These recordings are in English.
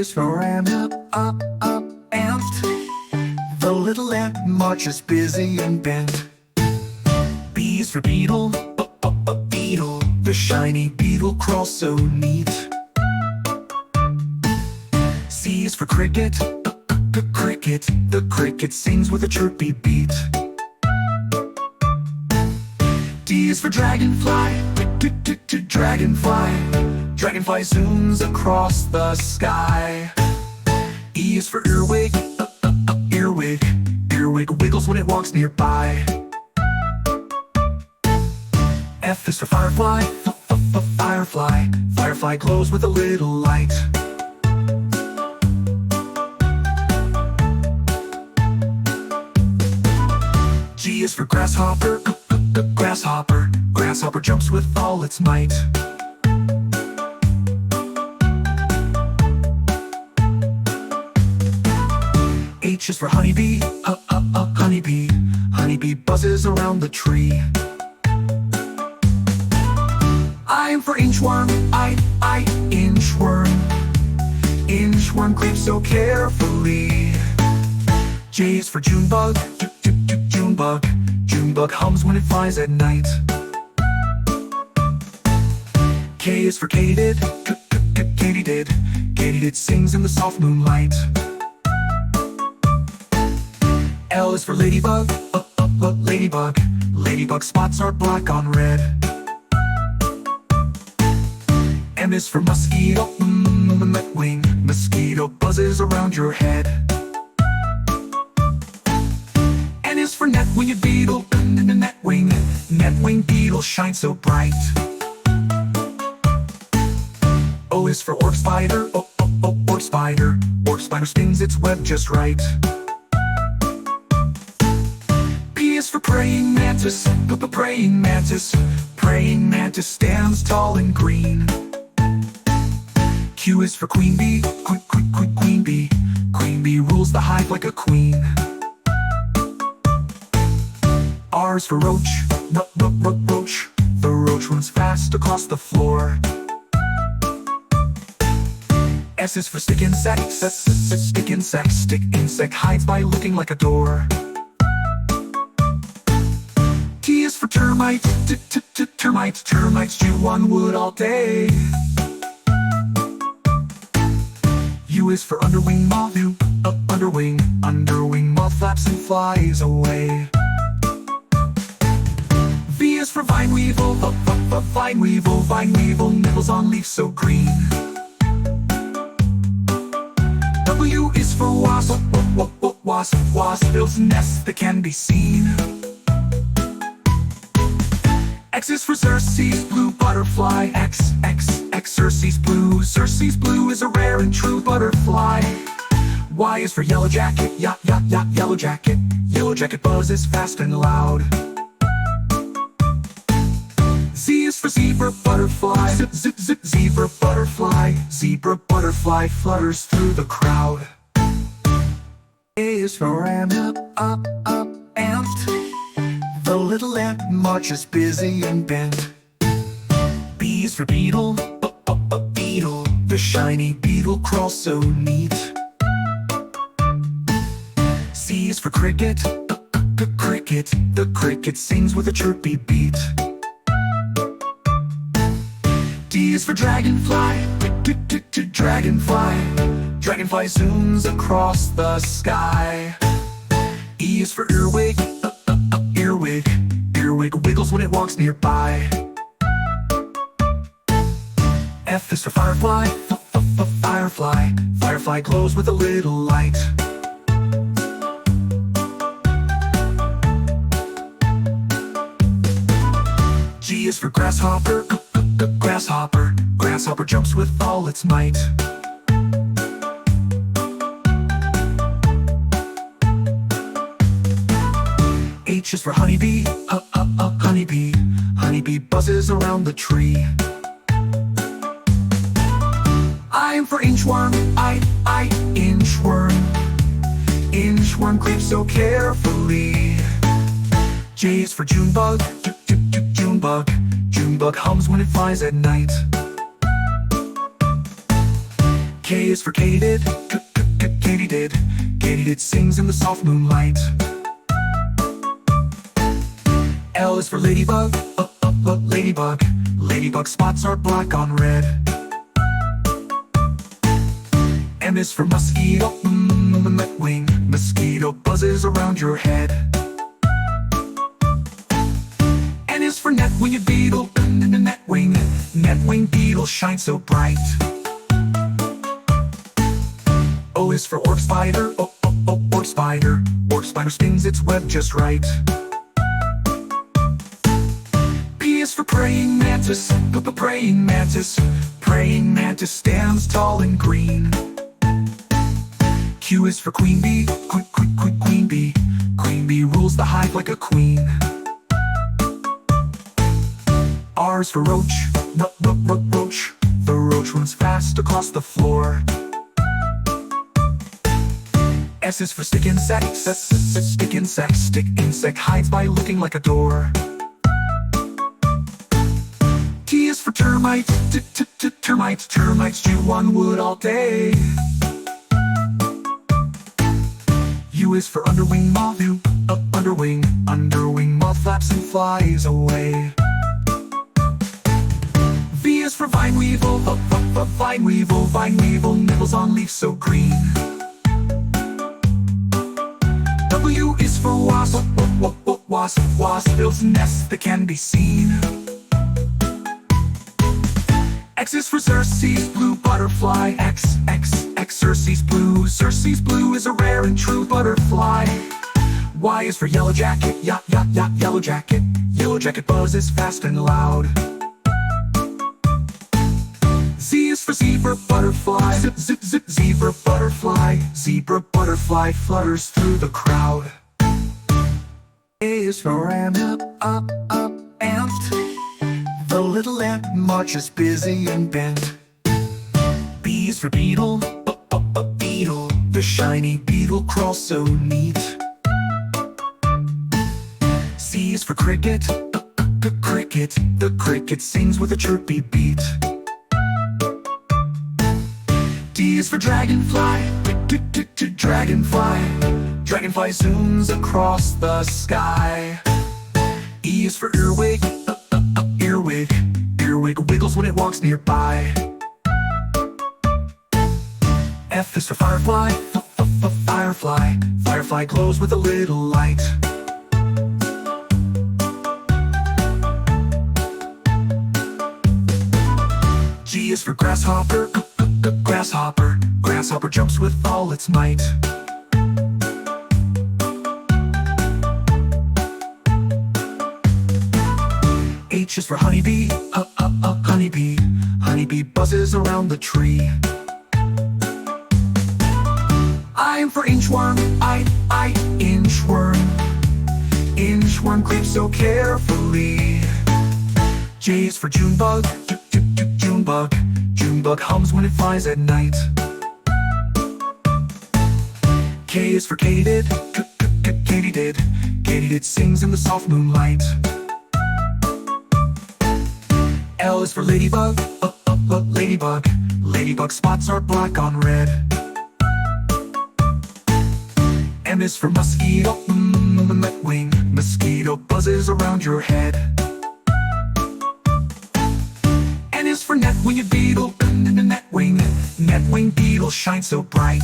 is for ant, ant. The little ant marches busy and bent. B is for beetle, beetle. The shiny beetle crawls so neat. C is for cricket, cricket. The cricket sings with a chirpy beat. D is for dragonfly, dragonfly. Dragonfly zooms across the sky. E is for earwig, earwig. Earwig wiggles when it walks nearby. F is for firefly, firefly. Firefly glows with a little light. G is for grasshopper, grasshopper. Grasshopper jumps with all its might. H is for honeybee, honeybee. Honeybee buzzes around the tree. I am for inchworm, inchworm. Inchworm creeps so carefully. J is for Junebug, Junebug. Junebug hums when it flies at night. K is for katydid, katydid. Katydid sings in the soft moonlight. L is for ladybug, ladybug. Ladybug spots are black on red. M is for mosquito, wing. Mosquito buzzes around your head. N is for net-winged beetle, netwing. Net-winged beetle shines so bright. O is for orc spider, orc spider. Orc spider spins its web just right. P is for praying mantis, praying mantis. Praying mantis stands tall and green. Q is for queen bee, queen bee. Queen bee rules the hive like a queen. R is for roach, roach. The roach runs fast across the floor. S is for stick insect, stick insect. Stick insect hides by looking like a door. T is for termite, termites. Termites chew on wood all day. U is for underwing moth, underwing. Underwing moth flaps and flies away. V is for vine weevil, vine weevil. Vine weevil nibbles on leaves so green. W is for wasp, wasp. Wasp builds nests that can be seen. X is for Xerces, blue butterfly. X. Xerces blue. Xerces blue is a rare and true butterfly. Y is for yellow jacket, yellow jacket. Yellow jacket buzzes fast and loud. Z is for zebra butterfly, zebra butterfly. Zebra butterfly flutters through the crowd. A is for ant, ant. The little ant marches busy and bent. B is for beetle, beetle. The shiny beetle crawls so neat. C is for cricket, cricket. The cricket sings with a chirpy beat. D is for dragonfly, dragonfly. Dragonfly zooms across the sky. E is for earwig, earwig. Earwig wiggles when it walks nearby. F is for firefly, firefly. Firefly glows with a little light. G is for grasshopper, grasshopper. Grasshopper jumps with all its might. H is for honeybee, honeybee. Honeybee buzzes around the tree. I am for inchworm, inchworm. Inchworm creeps so carefully. J is for Junebug, Junebug. Junebug hums when it flies at night. K is for katydid, katydid. Katydid sings in the soft moonlight. L is for ladybug, ladybug. Ladybug spots are black on red. M is for mosquito, wing. Mosquito buzzes around your head. N is for net-winged beetle, net-wing. Net-winged beetle shines so bright. O is for orc spider, orc spider. Orc spider spins its web just right. P is for praying mantis, praying mantis. Praying mantis stands tall and green. Q is for queen bee, queen bee. Queen bee rules the hive like a queen. R is for roach, roach. The roach runs fast across the floor. S is for stick insect, stick insect. Stick insect hides by looking like a door. T is for termite, termite. Termites chew on wood all day. U is for underwing moth, underwing moth flaps and flies away. V is for vine weevil, vine weevil nibbles on leaves so green. W is for wasp, wasp builds nests that can be seen. X is for Xerces, blue butterfly, Xerces blue. Xerces blue is a rare and true butterfly. Y is for yellow jacket, yellow jacket. Yellow jacket buzzes fast and loud. Z is for zebra butterfly, zebra butterfly. Zebra butterfly flutters through the crowd. A is for ant, ant. The little ant marches busy and bent. B is for beetle, beetle. The shiny beetle crawls so neat. C is for cricket, cricket. The cricket sings with a chirpy beat. D is for dragonfly, dragonfly. Dragonfly zooms across the sky. E is for earwig, earwig. Earwig wiggles when it walks nearby. F is for firefly, firefly. Firefly glows with a little light. G is for grasshopper, grasshopper. Grasshopper jumps with all its might. H is for honeybee, honeybee. Honeybee buzzes around the tree. I am for inchworm, inchworm. Inchworm creeps so carefully. J is for Junebug, Junebug. Junebug hums when it flies at night. K is for katydid, katydid. Katydid sings in the soft moonlight. L is for ladybug, ladybug. Ladybug spots are black on red. M is for mosquito, wing. Mosquito buzzes around your head. N is for net-winged beetle, net-wing. Net-winged beetle shines so bright.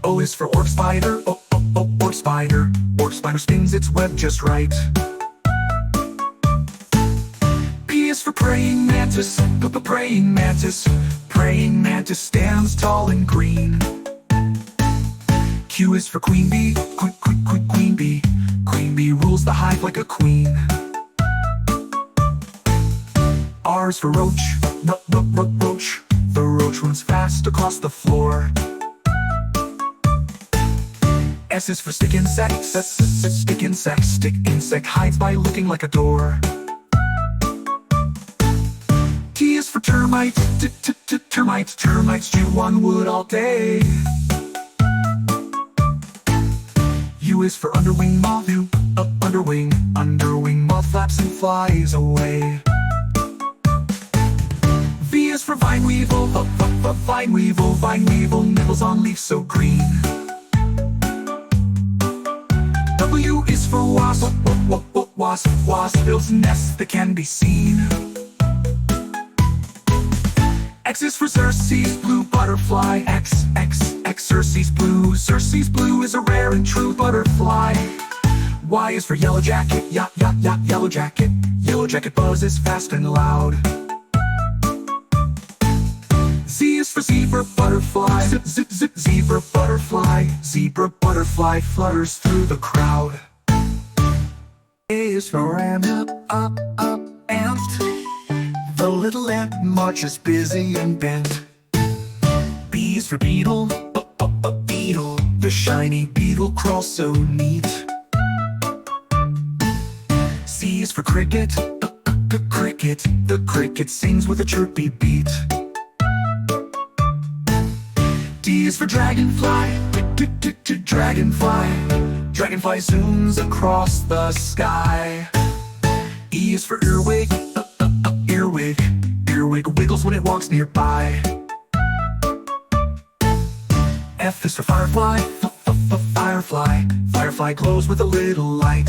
O is for orc spider, orc spider. Orc spider spins its web just right. P is for praying mantis, praying mantis. Praying mantis stands tall and green. Q is for queen bee, queen bee. Queen bee rules the hive like a queen. R is for roach, roach. The roach runs fast across the floor. S is for stick insect, stick insect. Stick insect hides by looking like a door. T is for termite, termite. Termites chew on wood all day. U is for underwing moth, underwing moth flaps and flies away. V is for vine weevil, vine weevil, vine weevil nibbles on leaves so green. W is for wasp, wasp builds nests that can be seen. X is for Xerces, blue butterfly, Xerces blue. Xerces blue is a rare and true butterfly. Y is for yellow jacket, yellow jacket. Yellow jacket buzzes fast and loud. Z is for zebra butterfly, zebra butterfly. Zebra butterfly flutters through the crowd. A is for ant, ant. The little ant marches busy and bent. B is for beetle, beetle. The shiny beetle crawls so neat. C is for cricket, cricket. The cricket sings with a chirpy beat. D is for dragonfly, dragonfly. Dragonfly zooms across the sky. E is for earwig, earwig. Earwig wiggles when it walks nearby. F is for firefly, firefly. Firefly glows with a little light.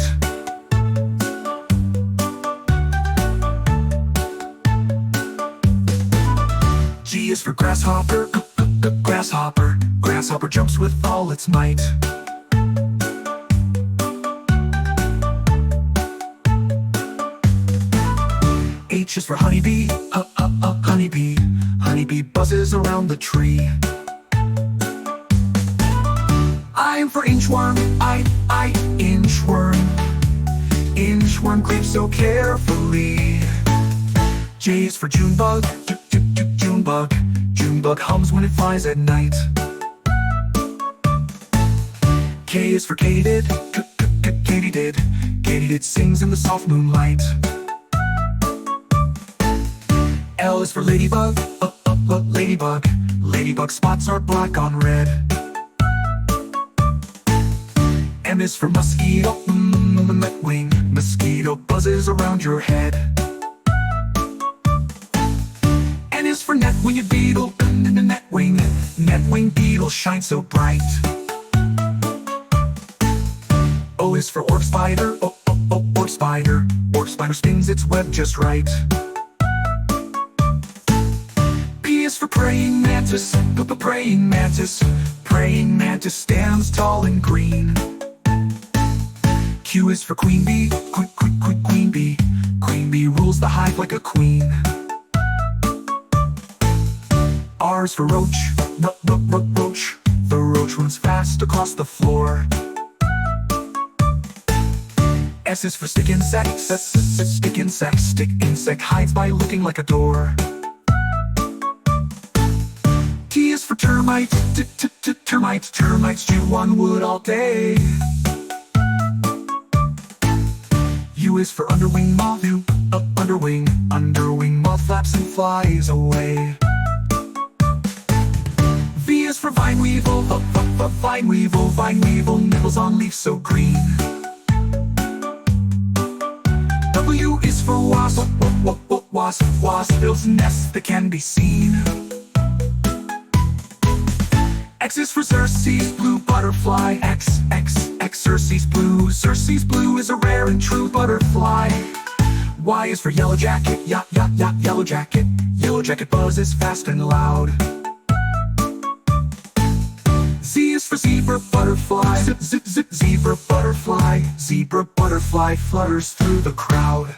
G is for grasshopper, grasshopper. Grasshopper jumps with all its might. H is for honeybee, honeybee. Honeybee buzzes around the tree. I am for inchworm, inchworm. Inchworm creeps so carefully. J is for Junebug, Junebug. Junebug hums when it flies at night. K is for katydid, katydid. Katydid sings in the soft moonlight. L is for ladybug, ladybug. Ladybug spots are black on red. M is for mosquito, wing. Mosquito buzzes around your head. N is for net-winged beetle, net-wing. Net-winged beetle shines so bright. O is for orc spider, orc spider. Orc spider spins its web just right. P is for praying mantis, praying mantis. Praying mantis stands tall and green. Q is for queen bee, queen bee. Queen bee rules the hive like a queen. R is for roach, roach. The roach runs fast across the floor. S is for stick insect, stick insect. Stick insect hides by looking like a door. T is for termite, termites. Termites chew on wood all day. U is for underwing moth, underwing. Underwing moth flaps and flies away. V is for vine weevil, vine weevil. Vine weevil nibbles on leaves so green. W is for wasp, wasp builds nests that can be seen. X is for Xerces, blue butterfly, Xerces blue. Xerces blue is a rare and true butterfly. Y is for yellow jacket, yellow jacket. Yellow jacket buzzes fast and loud. Z is for zebra butterfly, zebra butterfly. Zebra butterfly flutters through the crowd.